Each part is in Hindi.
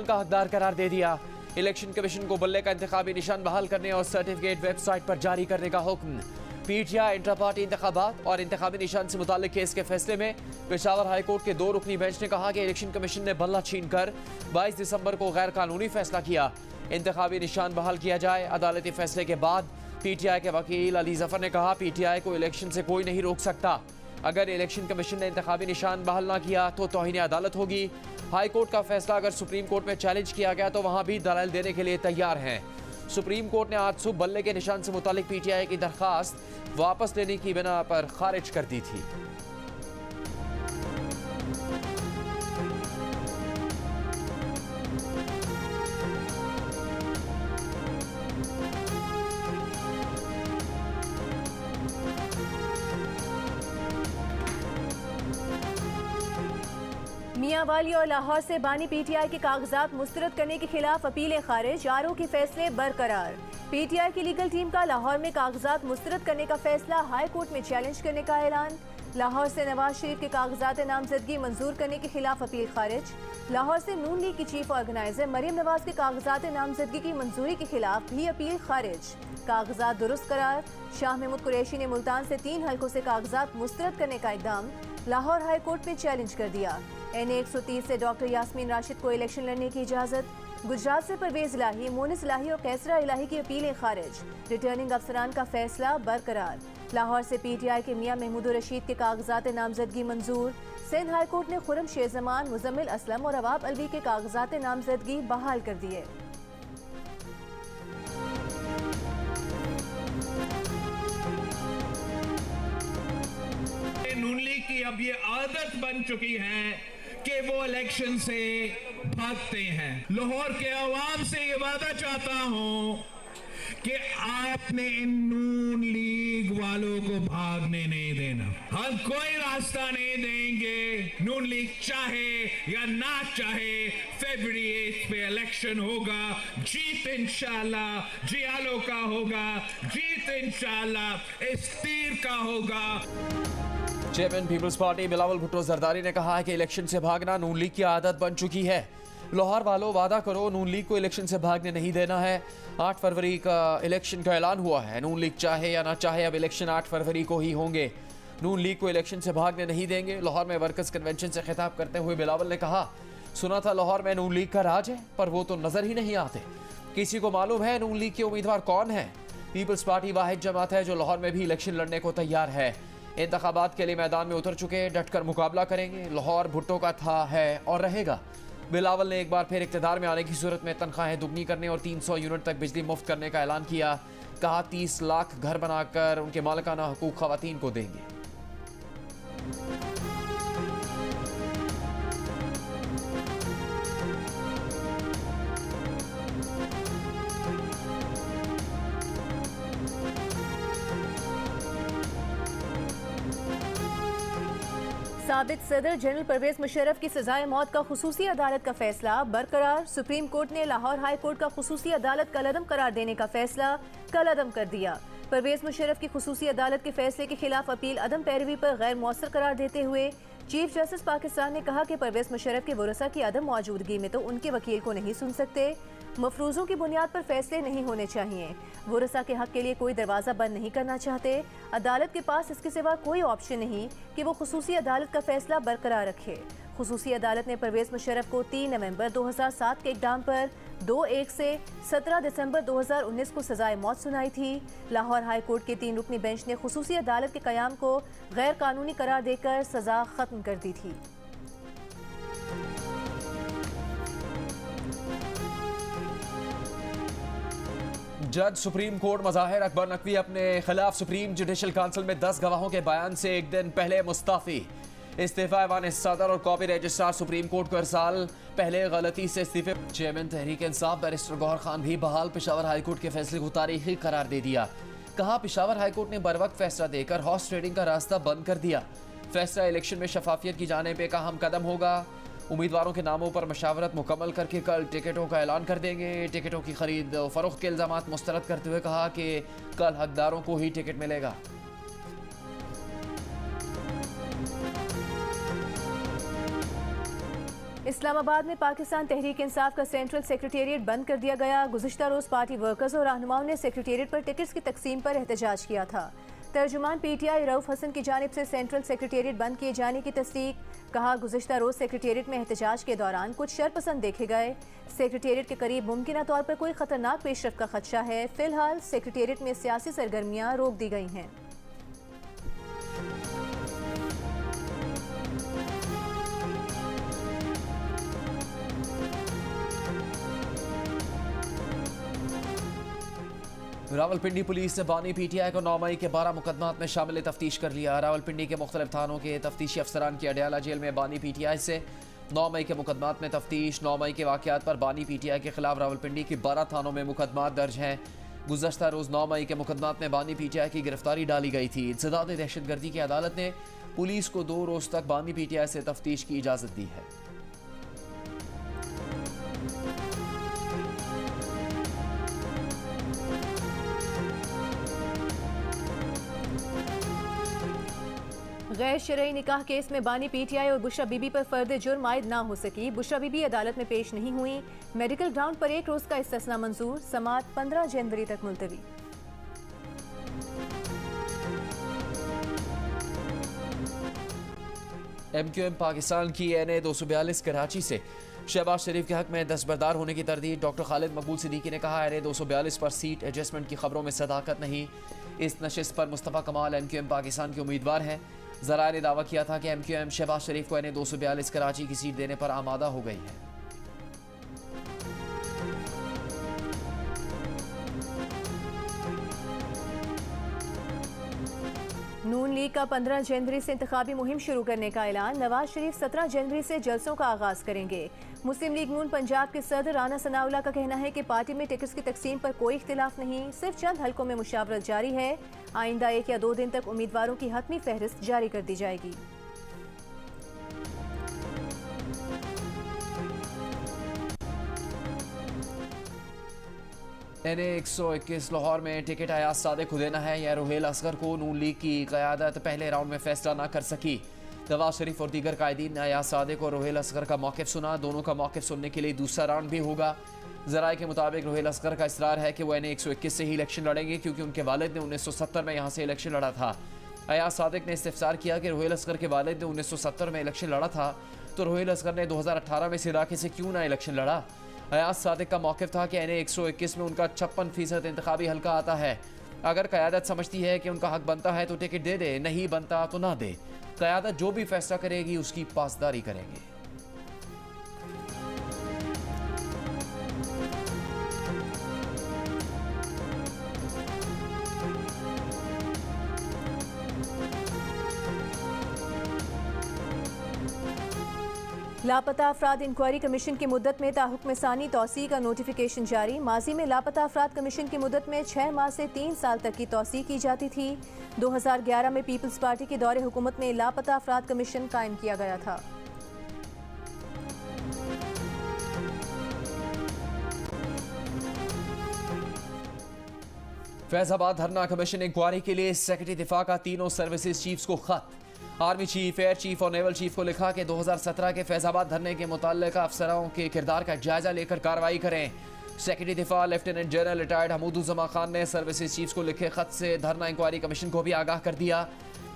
निशान का हकदार करार दे दिया। इलेक्शन कमीशन को बल्ले का इंतखाबी निशान बहाल करने और सर्टिफिकेट वेबसाइट पर जारी करने का हुक्म। पीटीआई इंटर पार्टी इंतखाबात और इंतखाबी निशान से मुताल्लिक केस के फैसले में पेशावर हाईकोर्ट के 2 रुकनी बेंच ने कहा कि इलेक्शन कमीशन ने बल्ला छीनकर 22 दिसंबर को गैर कानूनी फैसला किया। इंतखाबी निशान बहाल किया जाए। अदालती फैसले के बाद पीटीआई के वकील अली जफर ने कहा, पीटीआई को इलेक्शन से कोई नहीं रोक सकता। अगर इलेक्शन कमीशन ने इंतखाबी निशान बहाल ना किया तो तौहीन अदालत होगी। हाई कोर्ट का फैसला अगर सुप्रीम कोर्ट में चैलेंज किया गया तो वहां भी दलाइल देने के लिए तैयार हैं। सुप्रीम कोर्ट ने आज सुबह बल्ले के निशान से मुतालिक पीटीआई की दरखास्त वापस लेने की बिना पर खारिज कर दी थी। मियांवाली और लाहौर से बानी पीटीआई के कागजात मुस्तरद करने के खिलाफ अपीलें खारिज, आरओ के फैसले बरकरार। पीटीआई की लीगल टीम का लाहौर में कागजात मुस्तरद करने का फैसला हाई कोर्ट में चैलेंज करने का ऐलान। लाहौर से नवाज शरीफ के कागजात नामजदगी मंजूर करने के खिलाफ अपील खारिज। लाहौर से नून लीग की चीफ ऑर्गेनाइजर मरियम नवाज के कागजात नामजदगी की मंजूरी के खिलाफ भी अपील खारिज। कागजात दुरुस्त करार। शाह महमूद कुरैशी ने मुल्तान से 3 हलकों से कागजात मुस्तरद करने का इकदाम लाहौर हाई कोर्ट में चैलेंज कर दिया। NA 130 से डॉक्टर यास्मीन राशिद को इलेक्शन लड़ने की इजाजत। गुजरात से परवेज इलाही, मोनिस इलाही और कैसरा इलाही की अपीलें खारिज। रिटर्निंग अफसरान का फैसला बरकरार। लाहौर से पीटीआई के मियां महमूद रशीद के कागजात नामजदगी मंजूर। सिंध हाई कोर्ट ने खुरम शेजमान, मुजम्मिल असलम और अवाब अलवी के कागजात नामजदगी बहाल कर दिए। नून लीग की अब ये आदत बन चुकी है कि वो इलेक्शन से भागते हैं। लाहौर के अवाम से ये वादा चाहता हूं कि आपने इन नून लीग वालों को भागने नहीं देना। हम कोई रास्ता नहीं देंगे। नून लीग चाहे या ना चाहे, फरवरी 8 पे इलेक्शन होगा। जीत इंशाल्लाह जियालो का होगा, जीत इंशाल्लाह इस तीर का होगा। चेयरमैन पीपल्स पार्टी बिलावल भुट्टो जरदारी ने कहा है कि इलेक्शन से भागना नून लीग की आदत बन चुकी है। लाहौर वालों, वादा करो, नून लीग को इलेक्शन से भागने नहीं देना है। 8 फरवरी का इलेक्शन का ऐलान हुआ है। नून लीग चाहे या ना चाहे अब इलेक्शन 8 फरवरी को ही होंगे। नून लीग को इलेक्शन से भागने नहीं देंगे। लाहौर में वर्कर्स कन्वेंशन से खिताब करते हुए बिलावल ने कहा, सुना था लाहौर में नून लीग का राज है, पर वो तो नजर ही नहीं आते। किसी को मालूम है नून लीग के उम्मीदवार कौन है? पीपल्स पार्टी वाहिद जमात है जो लाहौर में भी इलेक्शन लड़ने को तैयार है। इंतखाबात के लिए मैदान में उतर चुके, डटकर मुकाबला करेंगे। लाहौर भुट्टो का था, है और रहेगा। बिलावल ने एक बार फिर इक़्तिदार में आने की सूरत में तनख्वाहें दुगनी करने और 300 यूनिट तक बिजली मुफ्त करने का ऐलान किया। कहा 30 लाख घर बनाकर उनके मालिकाना हकूक ख़वातीन को देंगे। साबिक सदर जनरल परवेज मुशर्रफ की सजाए मौत का खुसूसी अदालत का फैसला बरकरार। सुप्रीम कोर्ट ने लाहौर हाई कोर्ट का खुसूसी अदालत कलअदम करार देने का फैसला कलअदम कर दिया। परवेज मुशर्रफ की खुसूसी अदालत के फैसले के खिलाफ अपील अदम पैरवी पर गैर मौसर करार देते हुए चीफ जस्टिस पाकिस्तान ने कहा कि परवेज मुशर्रफ के वरसा की अदम मौजूदगी में तो उनके वकील को नहीं सुन सकते। मफरूजों की बुनियाद पर फैसले नहीं होने चाहिए। वरसा के हक के लिए कोई दरवाज़ा बंद नहीं करना चाहते। अदालत के पास इसके सिवा कोई ऑप्शन नहीं कि वो खुसूसी अदालत का फैसला बरकरार रखे। खुसूसी अदालत ने परवेज मुशर्रफ को 3 नवंबर 2007 के इक़दाम पर 2-1 से 17 दिसंबर 2019 को सजाए मौत सुनाई थी। लाहौर हाई कोर्ट के 3 रुकनी बेंच ने खुसूसी अदालत के क़याम को गैर कानूनी करार देकर सजा ख़त्म कर दी थी। जज सुप्रीम कोर्ट मज़ाहिर अकबर नकवी अपने खिलाफ सुप्रीम जुडिशल काउंसिल में 10 गवाहों के बयान से एक दिन पहले मुस्तफ़ी। इस्तीफा ऐवान सदर और कॉपी रजिस्ट्रार सुप्रीम कोर्ट को इरसाल, पहले गलती से इस्तीफे। चेयरमैन तहरीक इंसाफ बैरिस्टर गौहर खान भी बहाल। पेशावर हाईकोर्ट के फैसले को तारीखी करार दे दिया। कहा पेशावर हाईकोर्ट ने बरवक्त फैसला देकर हॉर्स ट्रेडिंग का रास्ता बंद कर दिया। फैसला इलेक्शन में शफाफियत की जाने पे का अहम कदम होगा। उम्मीदवारों के नामों पर मशावरत मुकम्मल करके कल टिकटों का ऐलान कर देंगे। टिकटों की खरीद फरोख्त के इल्जामात मुस्तरद करते हुए कहा कि कल हकदारों को ही टिकट मिलेगा। इस्लामाबाद में पाकिस्तान तहरीक इंसाफ का सेंट्रल सेक्रेटेरिएट बंद कर दिया गया। गुज़िश्ता रोज़ पार्टी वर्कर्स और रहनुमाओं ने सेक्रेटेरिएट पर टिकट्स की तकसीम पर एहतजाज किया था। तर्जुमान पीटीआई रऊफ हसन की जानिब से सेंट्रल सेक्रेटेरिएट बंद किए जाने की तस्दीक। कहा, गुज़िश्ता रोज़ सेक्रेटेरिएट में एहतजाज के दौरान कुछ शरपसंद देखे गए। सेक्रेटेरिएट के करीब मुमकिन तौर पर कोई खतरनाक पेशरफ का खदशा है। फिलहाल सेक्रेटेरिएट में सियासी सरगर्मियाँ रोक दी गई हैं। रावलपिंडी पुलिस ने बानी पीटीआई को 9 मई के 12 मुकदमात में शामिल तफ्तीश कर लिया। रावलपिंडी के मुख्तलिफ थानों के तफ्तीशी अफसरान की अडयाला जेल में बानी पीटीआई से 9 मई के मुकदमात में तफ्तीश। 9 मई के वाकयात पर बानी पीटीआई के खिलाफ रावलपिंडी की 12 थानों में मुकदमात दर्ज हैं। गुज़श्ता रोज़ 9 मई के मुकदमात में बानी पीटीआई की गिरफ्तारी डाली गई थी। इंसदाद दहशतगर्दी की अदालत ने पुलिस को 2 रोज़ तक बानी पीटीआई से तफ्तीश की इजाज़त दी है। गैर शरई निकाह केस में बानी पीटीआई और बुशरा बीबी पर फर्द जुर्म आयद ना हो सकी। बुशरा बीबी अदालत में पेश नहीं हुई। मेडिकल ग्राउंड पर 1 रोज का इस्तिस्ना मंजूर। समाअत 15 जनवरी तक मुलतवी। MQM पाकिस्तान की NA 242 कराची से शहबाज शरीफ के हक में दस्तबरदार होने की तरदीद। डॉक्टर खालिद मकबूल सिद्दीकी ने कहा, NA 242 पर सीट एडजस्टमेंट की खबरों में सदाकत नहीं। इस नशिस्त पर मुस्तफ़ा कमाल MQM पाकिस्तान के उम्मीदवार हैं। ज़राए ने दावा किया था कि MQM शहबाज शरीफ को NA 242 कराची की सीट देने पर आमादा हो गई है। नून लीग का 15 जनवरी से इंतखाबी मुहिम शुरू करने का ऐलान। नवाज शरीफ 17 जनवरी से जलसों का आगाज करेंगे। मुस्लिम लीग नून पंजाब के सदर राना सनाउल्लाह का कहना है कि पार्टी में टिकट्स की तकसीम पर कोई इख्तिलाफ नहीं, सिर्फ चंद हलकों में मुशावरत जारी है। आइंदा 1 या 2 दिन तक उम्मीदवारों की हतमी फहरिस्त जारी कर दी जाएगी। NA 121 लाहौर में टिकट अयाज सादिक को देना है या रुहेल असगर को। नून लीग की क़यादत पहले राउंड में फैसला ना कर सकी। नवाज शरीफ और दीगर कायदीन ने अयाज सादिक और रुहेल असगर का मौक़िफ़ सुना। दोनों का मौक़िफ़ सुनने के लिए दूसरा राउंड भी होगा। ज़राए के मुताबिक रुहेल असगर का इसरार है कि वो NA 121 से ही इलेक्शन लड़ेंगे, क्योंकि उनके वालिद ने 1970 में यहाँ से इलेक्शन लड़ा था। अयाज सादिक ने इस्तिफ़सार किया कि रुहेल असगर के वालिद ने 1970 में इलेक्शन लड़ा था, तो रुहेल असगर ने 2018 में इस इलाके से क्यों ना इलेक्शन लड़ा। अयाज सादिक का मौक़िफ़ था कि NA 121 में उनका 56% इंतखाबी हल्का आता है। अगर क़यादत समझती है कि उनका हक बनता है तो टिकट दे दे, नहीं बनता तो ना दे। क़यादत जो भी फैसला करेगी उसकी पासदारी करेंगे। लापता अफराद इंक्वायरी कमीशन की मुद्दत में ताहुक्म सानी तौसी का नोटिफिकेशन जारी। माजी में लापता अफराद कमीशन की मुद्दत में 6 माह से 3 साल तक की तौसी की जाती थी। 2011 में पीपल्स पार्टी के दौरे हुकूमत में लापता अफराद कमीशन कायम किया गया था। फैजाबाद धरना कमीशन इंक्वायरी के लिए सेक्रेटरी दिफा का तीनों सर्विसेज चीफ्स को खत। आर्मी चीफ, एयर चीफ और नेवल चीफ को लिखा कि 2017 के फैजाबाद धरने के मुताल्लिका अफसरों के किरदार का जायजा लेकर कार्रवाई करें। सेक्रेटरी दिफा lieutenant general retired Hamooduzzaman Khan ने सर्विसेज चीफ्स को लिखे खत से धरना इंक्वायरी कमीशन को भी आगाह कर दिया।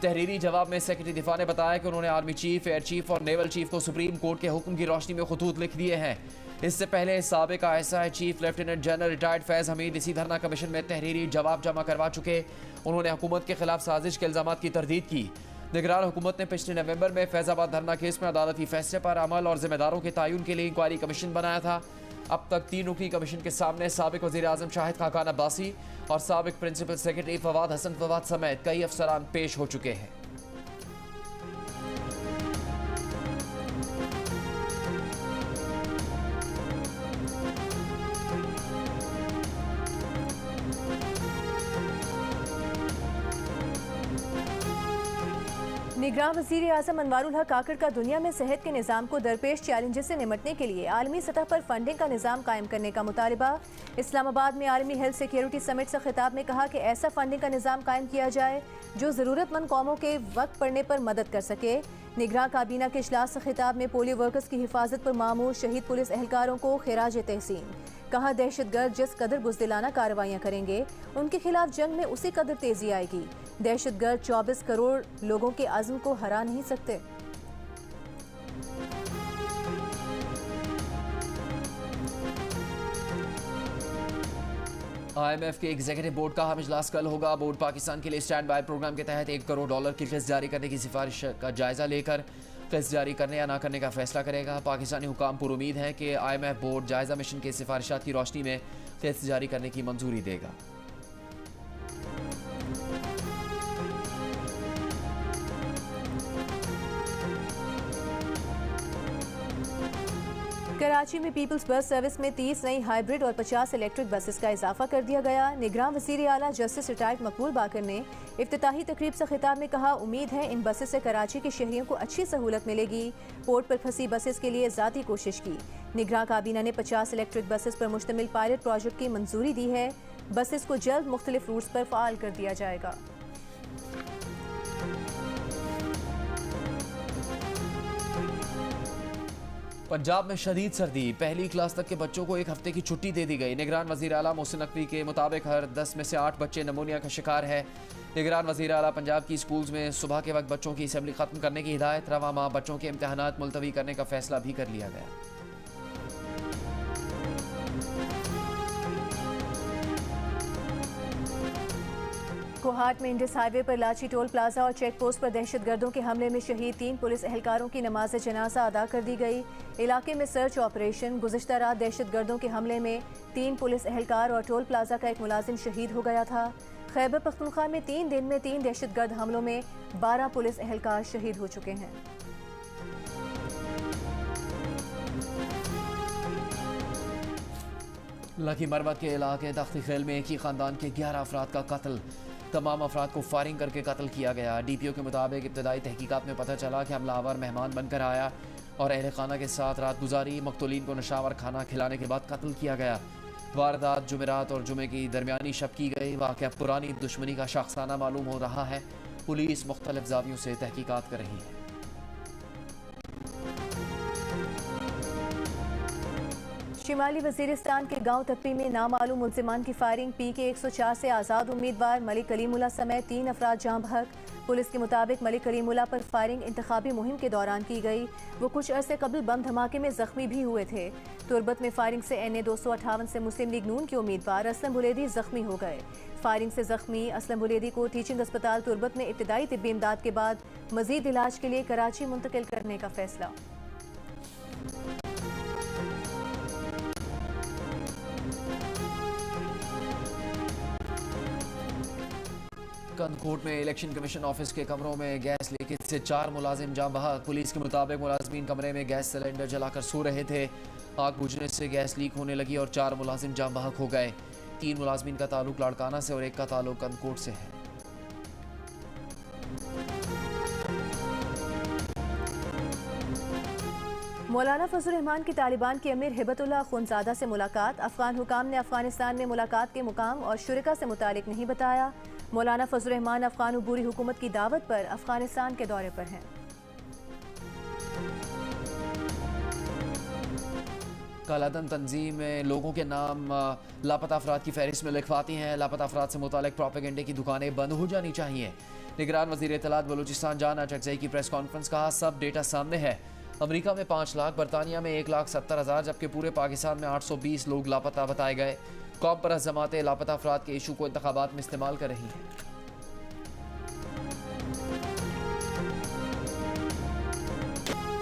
तहरीरी जवाब में सेक्रेटरी दिफा ने बताया कि उन्होंने आर्मी चीफ, एयर चीफ और नेवल चीफ को सुप्रीम कोर्ट के हुक्म की रोशनी में खतूत लिख दिए हैं। इससे पहले साबिक ISI chief lieutenant general retired Faiz Hameed इसी धरना कमीशन में तहरीरी जवाब जमा करवा चुके। उन्होंने हुकूमत के खिलाफ साजिश के इल्ज़ाम की तरदीद की। निगरान हुकूमत ने पिछले नवंबर में फैजाबाद धरना केस में अदालती फैसले पर अमल और जिम्मेदारों के तयन के लिए इंक्वायरी कमीशन बनाया था। अब तक 3 रुकनी कमीशन के सामने साबिक वज़ीर आज़म शाहिद खाकान अब्बासी और साबिक प्रिंसिपल सेक्रेटरी फवाद हसन फवाद समेत कई अफसरान पेश हो चुके हैं। निगरान वज़ीर आज़म अनवारुल हक काकड़ का दुनिया में सेहत के निज़ाम को दरपेश चैलेंजेस से निमटने के लिए आलमी सतह पर फंडिंग का निज़ाम कायम करने का मुतालबा। इस्लामाबाद में आलमी हेल्थ सिक्योरिटी समिट से खिताब में कहा कि ऐसा फंडिंग का निज़ाम कायम किया जाए जो ज़रूरतमंद कौमों के वक्त पड़ने पर मदद कर सके। निगरान काबीना के इजलास से खिताब में पोलियो वर्कर्स की हिफाजत पर मामूर शहीद पुलिस एहलकारों को खिराज तहसीन। कहा दहशतगर्द जिस कदर बुज़दिलाना कार्रवाइयाँ करेंगे उनके खिलाफ जंग में उसी कदर तेजी आएगी। दहशतगर्द 24 करोड़ लोगों के अज़्म को हरा नहीं सकते। IMF के एग्जीक्यूटिव बोर्ड का अहम इजलास कल होगा। बोर्ड पाकिस्तान के लिए स्टैंड बाय प्रोग्राम के तहत $1 करोड़ की किस्त जारी करने की सिफारिश का जायजा लेकर किस्त जारी करने या ना करने का फैसला करेगा। पाकिस्तानी हुकाम पर उम्मीद है कि IMF बोर्ड जायजा मिशन के सिफारिशात की रोशनी में किस्त जारी करने की मंजूरी देगा। कराची में पीपल्स बस सर्विस में 30 नई हाइब्रिड और 50 इलेक्ट्रिक बसेस का इजाफा कर दिया गया। निगरान वज़ीर आला जस्टिस रिटायर्ड मकबूल बाकर ने इफ्तिताही तकरीब से खिताब में कहा, उम्मीद है इन बसेस से कराची के शहरियों को अच्छी सहूलत मिलेगी। पोर्ट पर फंसी बसेस के लिए ज़ाती कोशिश की। निगरान काबीना ने 50 इलेक्ट्रिक बसेस पर मुश्तमिल पायलट प्रोजेक्ट की मंजूरी दी है। बसेस को जल्द मुख्तलिफ रूट्स पर फ़ाल कर दिया जाएगा। पंजाब में शदीद सर्दी, पहली क्लास तक के बच्चों को 1 हफ्ते की छुट्टी दे दी गई। निगरान वज़ीर आला मोहसिन नकवी के मुताबिक हर 10 में से 8 बच्चे नमूनिया का शिकार है। निगरान वज़ीर आला पंजाब की स्कूल्स में सुबह के वक्त बच्चों की असेंबली खत्म करने की हिदायत। रवा माह बच्चों के इम्तहानात मुलतवी करने का फैसला भी कर लिया गया। कोहाट में इंडस हाईवे पर लाची टोल प्लाजा और चेक पोस्ट पर दहशतगर्दों के हमले में शहीद 3 पुलिस एहलकारों की नमाज जनाजा अदा कर दी गई। इलाके में सर्च ऑपरेशन। गुज़िश्ता रात दहशतगर्दों के हमले में 3 पुलिस एहलकार और टोल प्लाजा का एक मुलाजिम शहीद हो गया था। खैबर पख्तूनख्वा में 3 दिन में 3 दहशतगर्द हमलों में 12 पुलिस एहलकार शहीद हो चुके हैं। लकी मरमत के इलाके तख्ती खेल में एक ही खानदान के 11 अफराद का कत्ल। तमाम अफराद को फायरिंग करके कत्ल किया गया। DPO के मुताबिक इब्तदाई तहकीकात में पता चला कि हमलावर मेहमान बनकर आया और अहल खाना के साथ रात गुजारी। मकतूलीन को नशावर खाना खिलाने के बाद कत्ल किया गया। वारदात जुमेरात और जुमे की दरमियानी शब की गई। वाक़या पुरानी दुश्मनी का शाखसाना मालूम हो रहा है। पुलिस मुख्तलिफ ज़ावियों से तहकीकात कर रही है। शिमाली वजीरिस्तान के गांव तप्पी में नामालूम मुल्जिमान की फायरिंग। PK 104 से आज़ाद उम्मीदवार मलिक कलीमुल्लाह समेत 3 अफराद जाँ बहक। पुलिस के मुताबिक मलिक कलीमुल्लाह पर फायरिंग इंतखाबी मुहिम के दौरान की गई। वो कुछ अरसे कबल बम धमाके में जख्मी भी हुए थे। तुरबत में फायरिंग से NA 258 से मुस्लिम लीग नून के उम्मीदवार असलम बुलेदी जख्मी हो गए। फायरिंग से जख्मी असलम बुलेदी को टीचिंग अस्पताल तुरबत में इब्तिदाई तिब्बी इमदाद के बाद मजीद इलाज के लिए कराची मुंतकिल करने का फैसला। कंदकोट में इलेक्शन कमीशन ऑफिस के कमरों में गैस लीकेज से 4 मुलाजिम जाँ बहक। पुलिस के मुताबिक मुलाजमीन कमरे में गैस सिलेंडर जलाकर सो रहे थे। आग बुझने से गैस लीक होने लगी और 4 मुलाजिम जाँ बहक हो गए। 3 मुलाजमीन का ताल्लुक लाड़काना से और 1 का ताल्लुक कंदकोट से है। मौलाना फजल रहमान की तालिबान के अमीर हिबतुल्लाह खुनजादा से मुलाकात। अफगान हुकाम ने अफगानिस्तान में मुलाकात के मुकाम और शुरका से मुतालिक नहीं बताया। मौलाना फजल रहमान अफगान उबूरी हुकूमत की दावत पर अफगानिस्तान के दौरे पर हैं। कालाधन तंजीम में लोगों के नाम लापता अफराद की फहरिस्त में लिखवाती हैं। लापता अफराद से मुतालिक प्रोपेगेंडे की दुकानें बंद हो जानी चाहिए। निगरान वज़ीर इत्तलात बलूचिस्तान जान अचकज़ई की प्रेस कॉन्फ्रेंस। कहा सब डेटा सामने है। अमेरिका में 5 लाख, बरतानिया में 1,70,000 जबकि पूरे पाकिस्तान में 820 लोग लापता बताए गए। कौम परस्त जमातें लापता अफराद के इशू को इंतखाबात में इस्तेमाल कर रही हैं।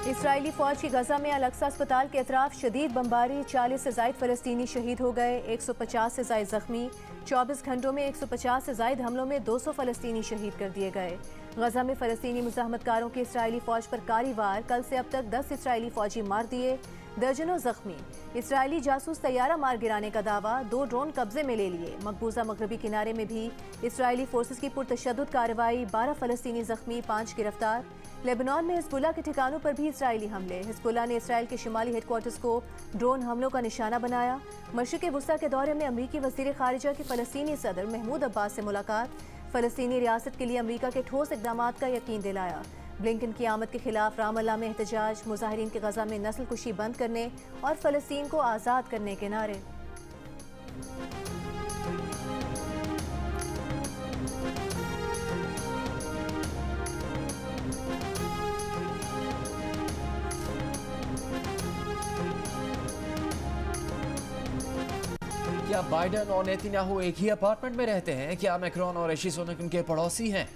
इसराइली फौज की गजा में अल-अक्सा अस्पताल के अतराफ शदीद बमबारी। 40 से ज़ायद फ़लस्तीनी शहीद हो गए। 150 से ज़ायद जख्मी। 24 घंटों में 150 से ज़ायद हमलों में 200 फ़लस्तीनी शहीद कर दिए गए। गजा में फ़लस्तीनी मुज़ाहमतकारों के इसराइली फ़ौज पर कारी वार। कल से अब तक 10 इसराइली फ़ौजी मार दिए। दर्जनों जख्मी। इसराइली जासूस तैयारा मार गिराने का दावा, 2 ड्रोन कब्जे में ले लिए। मकबूजा मगरबी किनारे में भी इसराइली फोर्सेस की पुरतशद्दुद कार्रवाई, 12 फलस्तीनी जख्मी, 5 गिरफ्तार। लेबनान में हिजबुल्लाह के ठिकानों पर भी इसराइली हमले। हिजबुल्लाह ने इसराइल के शिमाली हेडक्वार्टर्स को ड्रोन हमलों का निशाना बनाया। मशरिक़ वुस्ता के दौरे में अमरीकी वज़ीर ख़ारिजा की फ़लस्तीनी सदर महमूद अब्बास से मुलाकात, फ़लस्तीनी रियासत के लिए अमरीका के ठोस इक़दाम का यकीन दिलाया। ब्लिंकन की आमद के खिलाफ रामल्ला में एहतजाज, मुजाहिरीन के गजा में नस्ल कुशी बंद करने और फ़लस्तीन को आज़ाद करने के नारे। क्या बाइडेन और नेतन्याहू एक ही अपार्टमेंट में रहते हैं? क्या मैक्रोन और ऋषि सुनक उनके पड़ोसी हैं?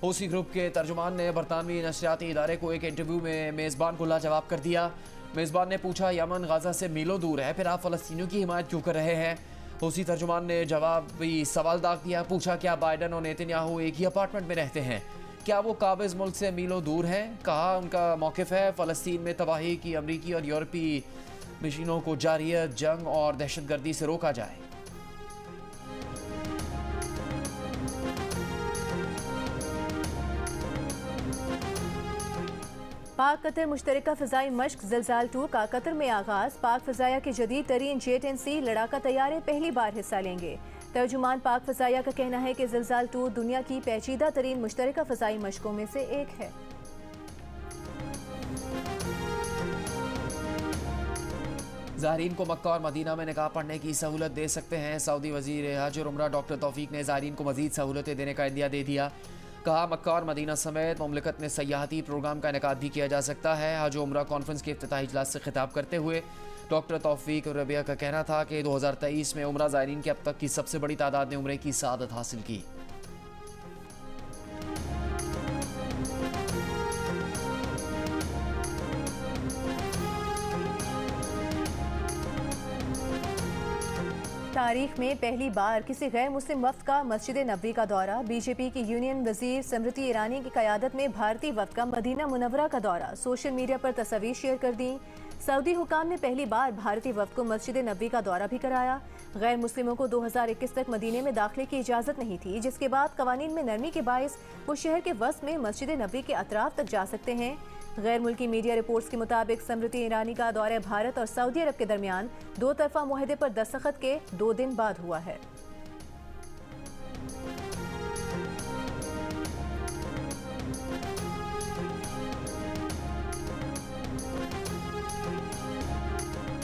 ओसी ग्रुप के तर्जुमान ने बरतानवी नशरियाती इदारे को एक इंटरव्यू में मेज़बान को लाजवाब कर दिया। मेज़बान ने पूछा, यमन गाजा से मीलों दूर है, फिर आप फ़लस्तीनियों की हिमायत क्यों कर रहे हैं? ओसी तर्जुमान ने जवाबी सवाल दाग दिया, पूछा क्या बाइडेन और नेतन्याहू एक ही अपार्टमेंट में रहते हैं? क्या वो काबिज़ मुल्क से मीलों दूर हैं? कहा उनका मौक़िफ़ है फ़लस्तीन में तबाही की अमरीकी और यूरोपीय मिशनों को जारियत, जंग और दहशतगर्दी से रोका जाए। पाक कतर मुश्तरका फ़िज़ाई मश्क ज़िलज़ाल 2 का कतर में आगाज़। पाक फ़िज़ाया के जदीद तरीन J-10C लड़ाका तैयारे पहली बार हिस्सा लेंगे। तर्जुमान पाक फ़िज़ाया का कहना है कि ज़िलज़ाल 2 दुनिया की पेचीदा तरीन मुश्तरका फ़िज़ाई मशकों में से एक है। ज़ायरीन को मक्का और मदीना में निकाह पढ़ने की सहूलत दे सकते हैं। सऊदी वज़ीर हज और उम्रा डॉक्टर तौफीक ने ज़ायरीन को मज़ीद सहूलतें देने का इंदिया दे दिया। कहा मक्का और मदीना समेत मुमलिकत में सयाहती प्रोग्राम का इनेकाद भी किया जा सकता है। हज और उम्रा कॉन्फ्रेंस के इफ्तिताही इजलास से खिताब करते हुए डॉक्टर तौफीक रबिया का कहना था कि 2023 में उम्रा ज़ायरीन की अब तक की सबसे बड़ी तादाद ने उम्रे की सआदत हासिल की। तारीख में पहली बार किसी गैर मुस्लिम वफ्द का मस्जिद नबवी का दौरा। बीजेपी की यूनियन वजीर स्मृति ईरानी की क़यादत में भारतीय वफ्द का मदीना मुनव्वरा का दौरा। सोशल मीडिया पर तस्वीर शेयर कर दी। सऊदी हुकाम ने पहली बार भारतीय वफ्द को मस्जिद नबवी का दौरा भी कराया। गैर मुस्लिमों को 2021 तक मदीने में दाखिले की इजाज़त नहीं थी, जिसके बाद कवानीन में नरमी के बायस वो शहर के वस्त में मस्जिद नबवी के अतराफ तक जा सकते हैं। गैर मुल्की मीडिया रिपोर्ट्स के मुताबिक स्मृति ईरानी का दौरे भारत और सऊदी अरब के दरमियान 2 तरफा मुआहदे पर दस्तखत के 2 दिन बाद हुआ है।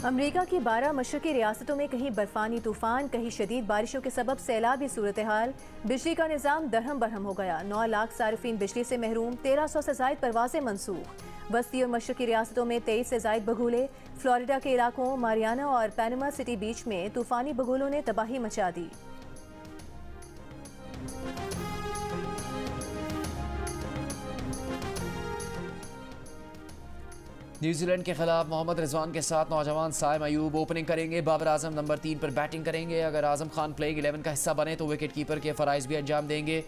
अमरीका की 12 मशरकी रियासतों में कहीं बर्फानी तूफान, कहीं शदीद बारिशों के सबब सैलाबी सूरत हाल। बिजली का निज़ाम दरहम बरहम हो गया। 9 लाख सार्फिन बिजली से महरूम, 1300 से ज़ायद परवाज़ें मनसूख। वस्ती और मशरकी रियासतों में 23 से ज़ायद बगुले। फ्लोरिडा के इलाकों मारियाना और पैनामा सिटी बीच में तूफ़ानी बगुलों ने तबाही मचा दी। न्यूजीलैंड के खिलाफ मोहम्मद रिजवान के साथ नौजवान साइम अयूब ओपनिंग करेंगे। बाबर आजम नंबर 3 पर बैटिंग करेंगे। अगर आजम खान प्लेइंग 11 का हिस्सा बने तो विकेट कीपर के फ़राइज़ भी अंजाम देंगे।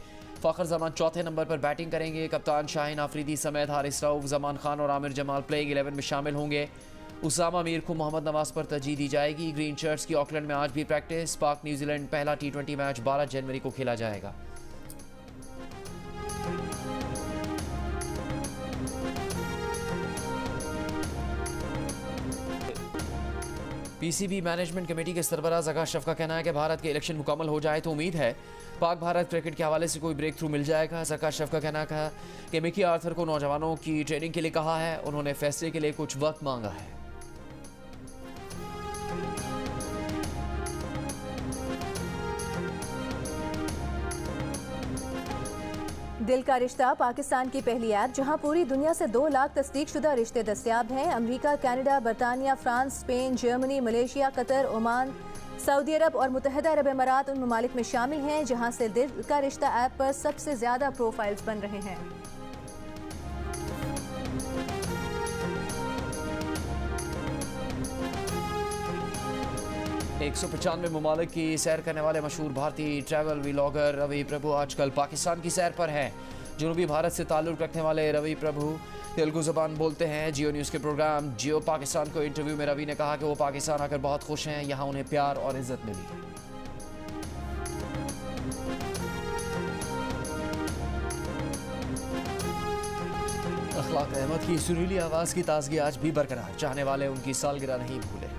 फ़खर जमान चौथे नंबर पर बैटिंग करेंगे। कप्तान शाहीन आफरीदी समेत हारिस रऊफ, जमान खान और आमिर जमाल प्लेइंग 11 में शामिल होंगे। उसामा मीर को मोहम्मद नवाज पर तरजीह दी जाएगी। ग्रीन शर्ट्स की ऑकलैंड में आज भी प्रैक्टिस। पाक न्यूजीलैंड पहला T20 मैच 12 जनवरी को खेला जाएगा। पीसीबी मैनेजमेंट कमेटी के सरबराह ज़का अशरफ का कहना है कि भारत के इलेक्शन मुकम्मल हो जाए तो उम्मीद है पाक भारत क्रिकेट के हवाले से कोई ब्रेक थ्रू मिल जाएगा। ज़का अशरफ का कहना था कि मिकी आर्थर को नौजवानों की ट्रेनिंग के लिए कहा है। उन्होंने फैसले के लिए कुछ वक्त मांगा है। दिल का रिश्ता पाकिस्तान की पहली ऐप जहां पूरी दुनिया से 2 लाख तस्दीकशुदा रिश्ते दस्तयाब हैं। अमेरिका, कनाडा, बरतानिया, France, Spain, Germany, Malaysia, Qatar, Oman, Saudi Arab और मुत्तहिदा अरब अमारात उन ममालिक में शामिल हैं जहां से दिल का रिश्ता ऐप पर सबसे ज़्यादा प्रोफाइल्स बन रहे हैं। 195 ममालिक की सैर करने वाले मशहूर भारतीय ट्रैवल व्लॉगर रवि प्रभु आजकल पाकिस्तान की सैर पर हैं। जनूबी भारत से ताल्लुक़ रखने वाले रवि प्रभु तेलुगु ज़बान बोलते हैं। जियो न्यूज़ के प्रोग्राम जियो पाकिस्तान को इंटरव्यू में रवि ने कहा कि वो पाकिस्तान आकर बहुत खुश हैं, यहाँ उन्हें प्यार और इज्जत मिली। अखलाक अहमद की सुरीली आवाज़ की ताजगी आज भी बरकरार, चाहने वाले उनकी सालगिरह नहीं भूले।